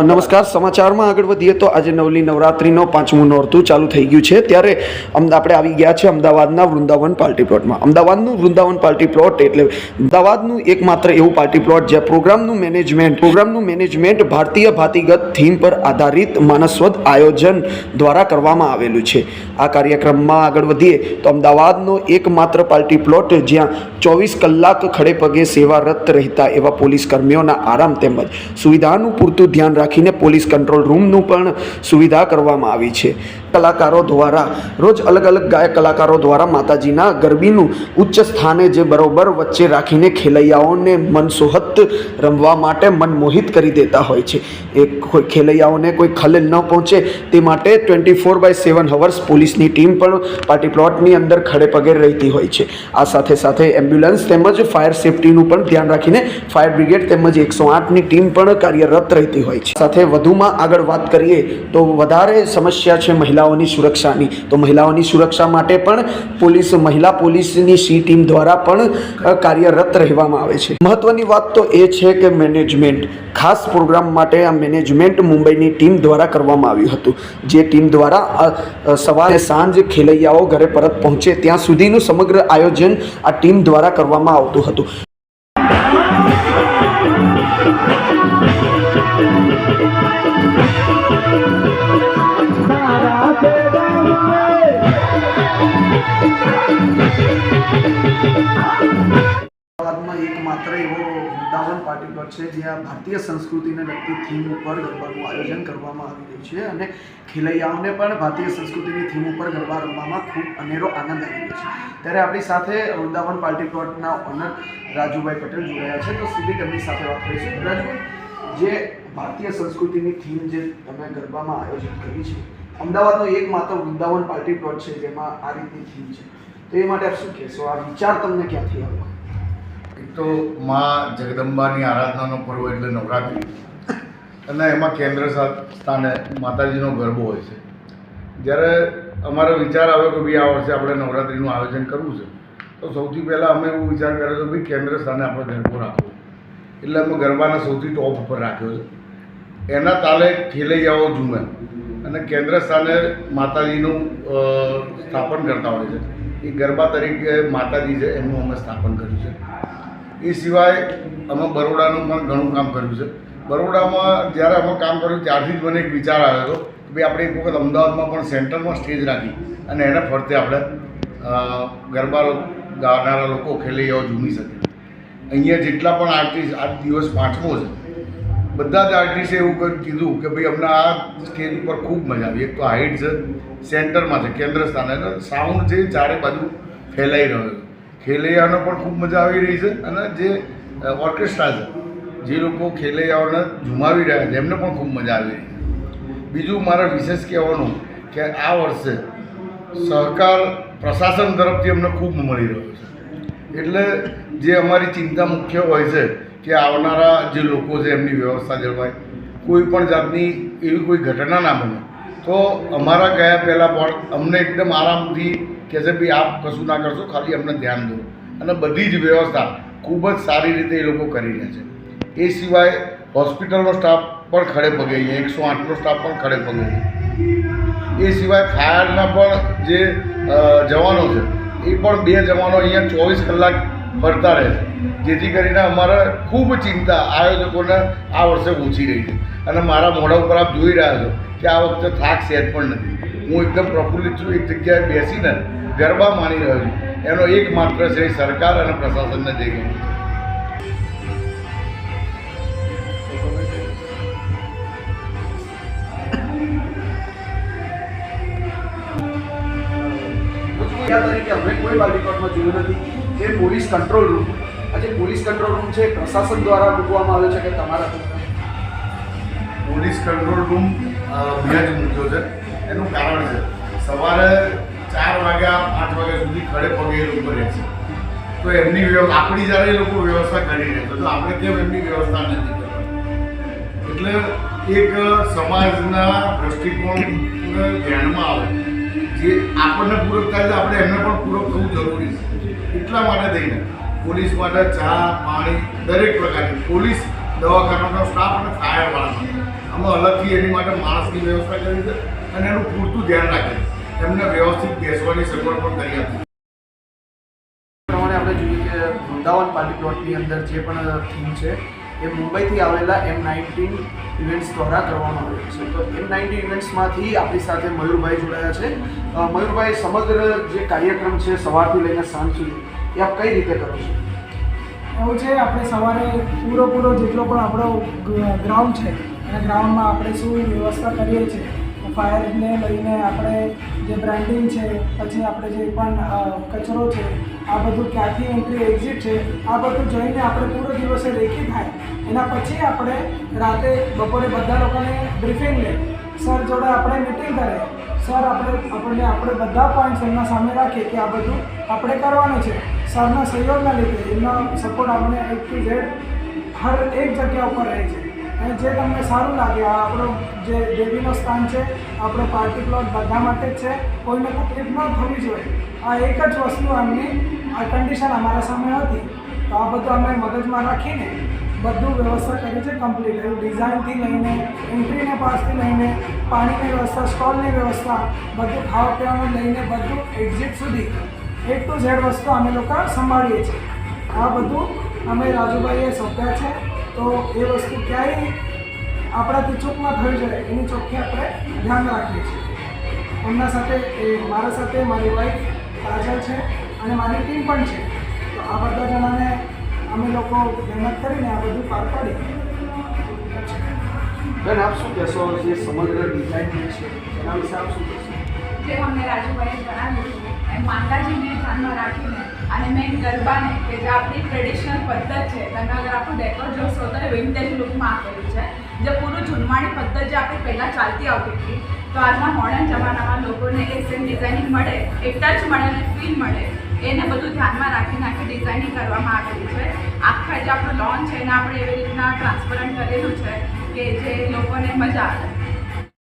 નમસ્કાર. સમાચારમાં આગળ વધીએ તો આજે નવલી નવરાત્રિનો 5મું નોરતું ચાલુ થઈ ગયું છે, ત્યારે આપણે આવી ગયા છે અમદાવાદના વૃંદાવન પાર્ટી પ્લોટમાં. અમદાવાદનું વૃંદાવન પાર્ટી પ્લોટ એટલે અમદાવાદનું એકમાત્ર એવું પાર્ટી પ્લોટ જ્યાં પ્રોગ્રામનું મેનેજમેન્ટ ભારતીય ભાતીગત થીમ પર આધારિત માનસવદ આયોજન દ્વારા કરવામાં આવેલું છે. આ કાર્યક્રમમાં આગળ વધીએ તો અમદાવાદનો એકમાત્ર પાર્ટી પ્લોટ જ્યાં 24 કલાક ખડે પગે સેવારત રહેતા એવા પોલીસ કર્મીઓના આરામ તેમજ સુવિધાનું પૂરતું ધ્યાન રાખીને પોલીસ કંટ્રોલ રૂમનું પણ સુવિધા કરવામાં આવી છે. કલાકારો દ્વારા રોજ અલગ અલગ ગાયક કલાકારો દ્વારા માતાજીના ગરબીનું ઉચ્ચ સ્થાને જે બરોબર વચ્ચે રાખીને ખેલૈયાઓને મનસોહત રમવા માટે મનમોહિત કરી દેતા હોય છે. કોઈ ખેલૈયાઓને કોઈ ખલેલ ન પહોંચે તે માટે 24/7 અવર્સ પોલીસની ટીમ પણ પાર્ટી પ્લોટની અંદર ખડે પગે રહેતી હોય છે. આ સાથે સાથે એમ્બ્યુલન્સ તેમજ ફાયર સેફટીનું પણ ધ્યાન રાખીને ફાયર બ્રિગેડ તેમજ 108ની ટીમ પણ કાર્યરત રહેતી હોય છે. સાથે વધુમાં આગળ વાત કરીએ તો વધારે સમસ્યા છે મહિલાઓની સુરક્ષાની. તો મહિલાઓની સુરક્ષા માટે પણ મહિલા પોલીસની સી ટીમ દ્વારા પણ કાર્યરત રહેવામાં આવે છે. મહત્વની વાત તો એ છે કે મેનેજમેન્ટ ખાસ પ્રોગ્રામ માટે આ મેનેજમેન્ટ મુંબઈની ટીમ દ્વારા કરવામાં આવ્યું હતું, જે ટીમ દ્વારા સવારે સાંજ ખેલૈયાઓ ઘરે પરત પહોંચે ત્યાં સુધીનું સમગ્ર આયોજન આ ટીમ દ્વારા કરવામાં આવતું હતું. અમદાવાદમાં એકમાત્ર એવો વૃંદાવન પાર્ટી પ્લોટ છે જ્યાં ભારતીય સંસ્કૃતિને લગતી થીમ ઉપર ગરબાનું આયોજન કરવામાં આવી રહ્યું છે અને ખેલૈયાઓને પણ ભારતીય સંસ્કૃતિની થીમ ઉપર ગરબા રમવામાં ખૂબ અનેરો આનંદ આવી રહ્યો છે. ત્યારે આપણી સાથે વૃંદાવન પાર્ટી પ્લોટના ઓનર રાજુભાઈ પટેલ જોડાયા છે, તો સીધી તેમની સાથે વાત કરીશું. રાજુભાઈ, જે ભારતીય સંસ્કૃતિની થીમ જે તમે ગરબામાં આયોજન કરી છે, અમદાવાદનો એકમાત્ર વૃંદાવન પાર્ટી પ્લોટ છે જેમાં આ રીતની થીમ છે, તો એ માટે આપ શું કહેશો? આ વિચાર તમને ક્યાંથી આવ્યો? એક તો મા જગદંબાની આરાધનાનો પર્વ એટલે નવરાત્રિ, અને એમાં કેન્દ્ર સ્થાને માતાજીનો ગરબો હોય છે. જ્યારે અમારો વિચાર આવ્યો કે ભાઈ આ વર્ષે આપણે નવરાત્રિનું આયોજન કરવું છે, તો સૌથી પહેલાં અમે એવું વિચાર કર્યો હતો ભાઈ કેન્દ્ર સ્થાને આપણે ગરબો રાખવો, એટલે અમે ગરબાના સૌથી ટોપ ઉપર રાખ્યો છે. એના તાલે ખેલૈયાઓ ઝૂમે અને કેન્દ્ર સ્થાને માતાજીનું સ્થાપન કરતા હોય છે. એ ગરબા તરીકે માતાજી છે એમનું અમે સ્થાપન કર્યું છે. એ સિવાય અમે બરોડાનું પણ ઘણું કામ કર્યું છે. બરોડામાં જ્યારે અમે કામ કર્યું ત્યારથી જ મને એક વિચાર આવ્યો હતો કે ભાઈ આપણે એક વખત અમદાવાદમાં પણ સેન્ટરમાં સ્ટેજ રાખી અને એના ફરતે આપણે ગરબા ગાનારા લોકો ખેલૈયાઓ ઝૂમી શકે. અહીંયા જેટલા પણ આર્ટિસ્ટ, આ દિવસ 5મો છે, બધા જ આર્ટિસ્ટે એવું કીધું કે ભાઈ અમને આ સ્ટેજ ઉપર ખૂબ મજા આવી. એક તો હાઇટ છે, સેન્ટરમાં છે, કેન્દ્ર સ્થાને, સાઉન્ડ છે ચારે બાજુ ફેલાઈ રહ્યો છે. ખેલૈયાઓને પણ ખૂબ મજા આવી રહી છે અને જે ઓર્કેસ્ટ્રા છે, જે લોકો ખેલૈયાઓને ઝુમાવી રહ્યા છે, એમને પણ ખૂબ મજા આવી રહી છે. બીજું મારે વિશેષ કહેવાનું કે આ વર્ષે સહકાર પ્રશાસન તરફથી અમને ખૂબ મળી રહ્યો છે. એટલે જે અમારી ચિંતા મુખ્ય હોય છે કે આવનારા જે લોકો છે એમની વ્યવસ્થા જળવાય, કોઈ પણ જાતની એવી કોઈ ઘટના ના બને, તો અમારા ગયા પહેલાં પણ અમને એકદમ આરામથી કહે છે ભાઈ આપ કશું ના કરશો, ખાલી અમને ધ્યાન દો, અને બધી જ વ્યવસ્થા ખૂબ જ સારી રીતે એ લોકો કરી રહ્યા છે. એ સિવાય હોસ્પિટલનો સ્ટાફ પણ ખડે પગે, અહીંયા 108નો સ્ટાફ પણ ખડે પગે છે. એ સિવાય ફાયરના પણ જે જવાનો છે એ પણ 2 જવાનો અહીંયા 24 કલાક ફરતા રહે છે, જેથી કરીને અમારે ખૂબ ચિંતા આયોજકોને આ વર્ષે ઓછી રહી છે. અને મારા મોઢા ઉપર આપ જોઈ રહ્યા છો કે આ વખતે થાક સહેજ પણ નથી. હું એકદમ પ્રફુલ્લિત છું, એક જગ્યાએ બેસીને ગરબા માણી રહ્યો છું. એનો એકમાત્ર શ્રેય સરકાર અને પ્રશાસનને જઈ ગયું છે. તરીકે અમે કોઈ પાર્ટી પ્લોટમાં જોયું નથી કે પોલીસ કંટ્રોલ રૂમ, આ જે પોલીસ કંટ્રોલ રૂમ છે પ્રશાસન દ્વારા મૂકવામાં આવ્યો છે કે તમારા? પોલીસ કંટ્રોલ રૂમ બે જ મૂક્યો છે. એનું કારણ છે સવારે 4 વાગ્યા 5 વાગ્યા સુધી ખડે પગે એ લોકો રહે છે. તો એમની આપણી જ્યારે એ લોકો વ્યવસ્થા કરી રહ્યા તો આપણે કેમ એમની વ્યવસ્થા નથી કરવાની? એટલે એક સમાજના દૃષ્ટિકોણને ધ્યાનમાં આવે, જે આપણને પૂરક થાય છે આપણે એમને પણ પૂરક થવું જરૂરી છે. એટલા માટે થઈને પોલીસ માટે ચા પાણી દરેક પ્રકારની પોલીસ દવાખાનાનો સ્ટાફ અને ફાયરવાળા આમાં અલગથી એની માટે માણસની વ્યવસ્થા કરી છે અને એનું પૂરતું ધ્યાન રાખે છે. એમને વ્યવસ્થિત બેસવાની સગવડ પણ કરી આપી. પ્રમાણે આપણે જોઈએ કે વૃંદાવન પાર્ટી પ્લોટની અંદર જે પણ થીમ છે એ મુંબઈથી આવેલા M19 ઇવેન્ટ્સ દ્વારા કરવામાં આવેલી છે. તો M19 ઇવેન્ટ્સમાંથી આપણી સાથે મયુરભાઈ જોડાયા છે. મયુરભાઈ, સમગ્ર જે કાર્યક્રમ છે સવારથી લઈને સાંજ સુધી એ આપ કઈ રીતે કરો છો? એવું છે, આપણે સવારે પૂરો જેટલો પણ આપણો ગ્રાઉન્ડ છે અને ગ્રાઉન્ડમાં આપણે શું વ્યવસ્થા કરીએ છીએ, ફાયરને લઈને આપણે જે બ્રાન્ડિંગ છે, પછી આપણે જે પણ કચરો છે, આ બધું ક્યાંથી એન્ટ્રી એક્ઝિટ છે, આ બધું જોઈને આપણે પૂરો દિવસે રેકી થાય. એના પછી આપણે રાતે બપોરે બધા લોકોને બ્રીફિંગ લે, સર જોડે આપણે મિટિંગ કરે, સર આપણે બધા પોઈન્ટ્સ એમના સામે રાખીએ કે આ બધું આપણે કરવાનું છે. સરના સહયોગના લીધે એમનો સપોર્ટ આપણે A to Z હર એક જગ્યા ઉપર રહે છે. અને જે તમને સારું લાગે, આ આપણો જે દેવીનો સ્થાન છે, આપણો પાર્ટી પ્લોટ બધા માટે જ છે, કોઈને તકલીફ ન થવી જોઈએ. આ એક જ વસ્તુ એમની આ કન્ડિશન અમારા સામે હતી, તો આ બધું અમે મગજમાં રાખીને બધું વ્યવસ્થા કરી છે કમ્પ્લીટ. એવું ડિઝાઇનથી લઈને એન્ટ્રીને પાસથી લઈને પાણીની વ્યવસ્થા, સ્ટોલની વ્યવસ્થા, બધું ખાવા પીવાનું લઈને બધું એક્ઝિટ સુધી A to Z વસ્તુ અમે લોકો સંભાળીએ છીએ. આ બધું અમે રાજુભાઈએ સોંપ્યા છે, તો એ વસ્તુ ક્યાંય આપણાથી ચૂક ન થવી જોઈએ એની ચોખ્ખી આપણે ધ્યાન રાખીએ છીએ. એમના સાથે મારા સાથે મારી વાઈફ કાજલ છે અને મારી ટીમ પણ છે. તો આ બધા જણાને અમે લોકો મહેનત કરીને આ બધું પાર પાડીએ. બેન, આપ શું કહેશો જે સમગ્ર ડિઝાઇન છે એના વિશે આપ શું કહેશો? જે અમને રાજુભાઈએ જણાવ્યું હતું એમ માતાજીને ધ્યાનમાં રાખીને અને મેં ગરબાને કે જે આપણી ટ્રેડિશનલ પદ્ધત છે, તમે અગર આપણું ડેકોર જોશો તો એ વિન્ટેજ લુકમાં આપેલું છે. જે પૂરું જૂનવાણી પદ્ધત જે આપણી પહેલાં ચાલતી આવતી હતી, તો આજના મોડર્ન જમાનામાં લોકોને એ સેમ ડિઝાઇનિંગ મળે, એક ટચ મળે અને ફીલ મળે, એને બધું ધ્યાનમાં રાખીને આખી ડિઝાઇનિંગ કરવામાં આવેલી છે. આખા જે આપણું લોન છે એને આપણે એવી રીતના ટ્રાન્સપરન્ટ કરેલું છે કે જે લોકોને મજા આવે.